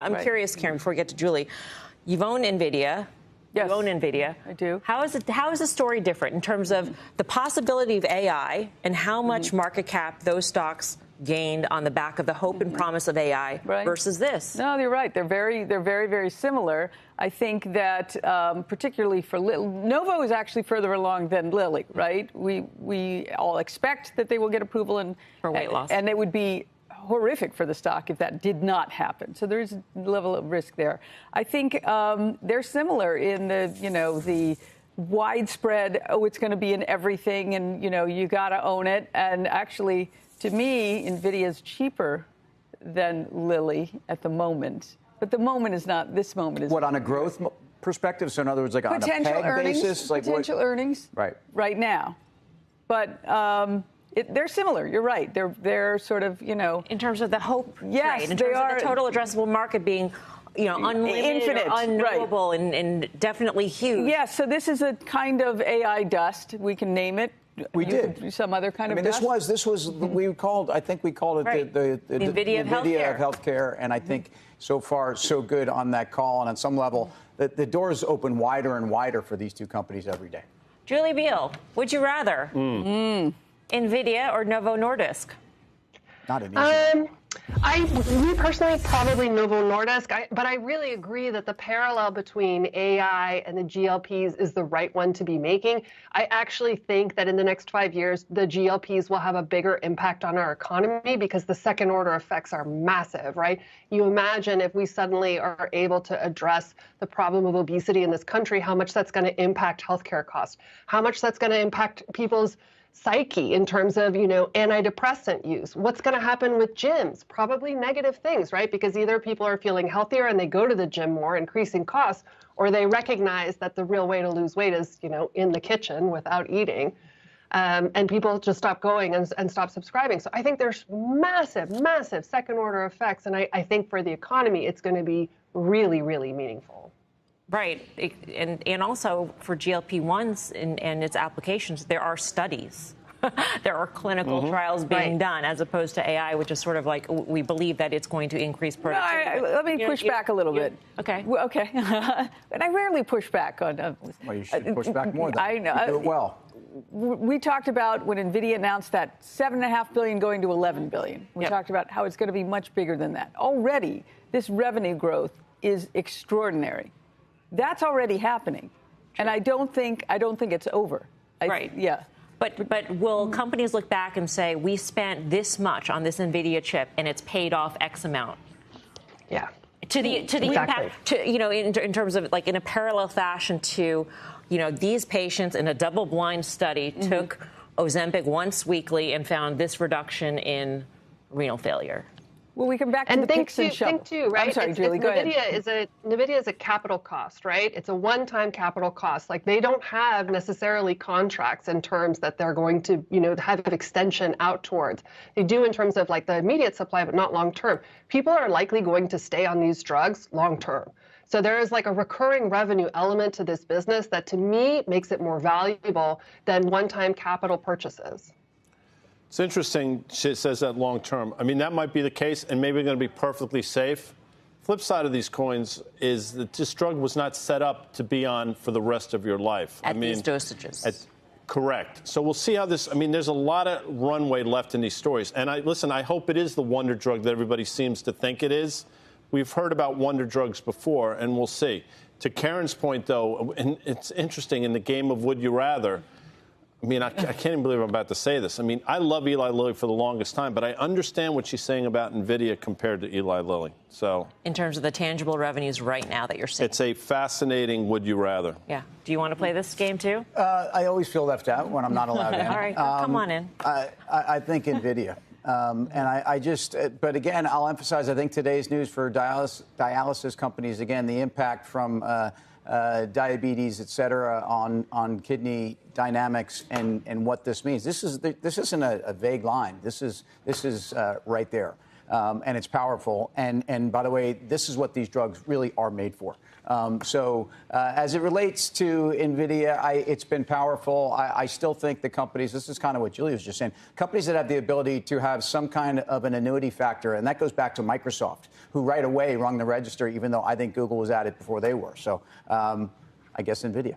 I'm curious, Karen, before we get to Julie, you've owned Nvidia. Yes, you own Nvidia. I do. How is the story different in terms of the possibility of AI and how much market cap those stocks gained on the back of the hope and promise of AI versus this? No, you're right. They're very, very similar. I think that particularly for Novo is actually further along than Lilly, right? We all expect that they will get approval for weight loss, and it would be horrific for the stock if that did not happen. So there's a level of risk there. I think they're similar in the widespread, it's going to be in everything, and you got to own it. And actually, to me, Nvidia is cheaper than Lilly at the moment. But the moment is not. This moment is what on a growth perspective. So in other words, like on a peg basis, like potential earnings, right now. But they're similar. You're right. They're sort of in terms of the hope. Yes, trade, in terms of the total addressable market being unlimited, infinite, unknowable, and definitely huge. Yes. So this is a kind of AI dust. We can name it. We did some other kind of dust. This was we called. I think we called it the Nvidia of healthcare, and I think so far so good on that call, and on some level the doors open wider and wider for these two companies every day. Julie Beal, would you rather Nvidia or Novo Nordisk? Not an easy me personally, probably Novo Nordisk, but I really agree that the parallel between AI and the GLPs is the right one to be making. I actually think that in the next 5 years, the GLPs will have a bigger impact on our economy because the second order effects are massive, right? You imagine if we suddenly are able to address the problem of obesity in this country, how much that's going to impact healthcare costs, how much that's going to impact people's psyche in terms of, antidepressant use. What's going to happen with gyms? Probably negative things, right? Because either people are feeling healthier and they go to the gym more, increasing costs, or they recognize that the real way to lose weight is, in the kitchen without eating. And people just stop going and stop subscribing. So I think there's massive, massive second order effects. And I think for the economy, it's going to be really, really meaningful. Right. And also for GLP-1s and its applications, there are studies. There are clinical trials being done as opposed to AI, which is sort of like we believe that it's going to increase productivity. Let me push back a little bit. Okay. Okay. And I rarely push back on. Well, you should push back more. I know. You do it well. We talked about when Nvidia announced that $7.5 billion going to $11 billion. We talked about how it's going to be much bigger than that. Already, this revenue growth is extraordinary. That's already happening, and I don't think it's over. Yeah. But will companies look back and say we spent this much on this Nvidia chip and it's paid off X amount? Yeah. To the impact, in terms of like in a parallel fashion to, these patients in a double-blind study took Ozempic once weekly and found this reduction in renal failure. Well, we come back to the picks and shovels. Think too, right? I'm sorry, Julie, go ahead. Nvidia is a capital cost, right? It's a one-time capital cost. Like they don't have necessarily contracts in terms that they're going to, have an extension out towards. They do in terms of like the immediate supply, but not long-term. People are likely going to stay on these drugs long-term. So there is like a recurring revenue element to this business that to me makes it more valuable than one-time capital purchases. It's interesting she says that long term. I mean, that might be the case, and maybe going to be perfectly safe. Flip side of these coins is that this drug was not set up to be on for the rest of your life. These dosages. Correct. So we'll see how this, there's a lot of runway left in these stories. And I hope it is the wonder drug that everybody seems to think it is. We've heard about wonder drugs before, and we'll see. To Karen's point, though, and it's interesting in the game of would you rather, I can't even believe I'm about to say this. I love Eli Lilly for the longest time, but I understand what she's saying about Nvidia compared to Eli Lilly. So, in terms of the tangible revenues right now that you're seeing, it's a fascinating would you rather. Yeah. Do you want to play this game too? I always feel left out when I'm not allowed in. All right, come on in. I think Nvidia. But again, I'll emphasize, I think today's news for dialysis companies, again, the impact from diabetes, et cetera, on kidney dynamics and what this means. This isn't a vague line. This is right there. and it's powerful. And by the way, this is what these drugs really are made for. As it relates to Nvidia, it's been powerful. I still think the companies, this is kind of what Julie was just saying, companies that have the ability to have some kind of an annuity factor, and that goes back to Microsoft, who right away rung the register, even though I think Google was at it before they were. So I guess Nvidia.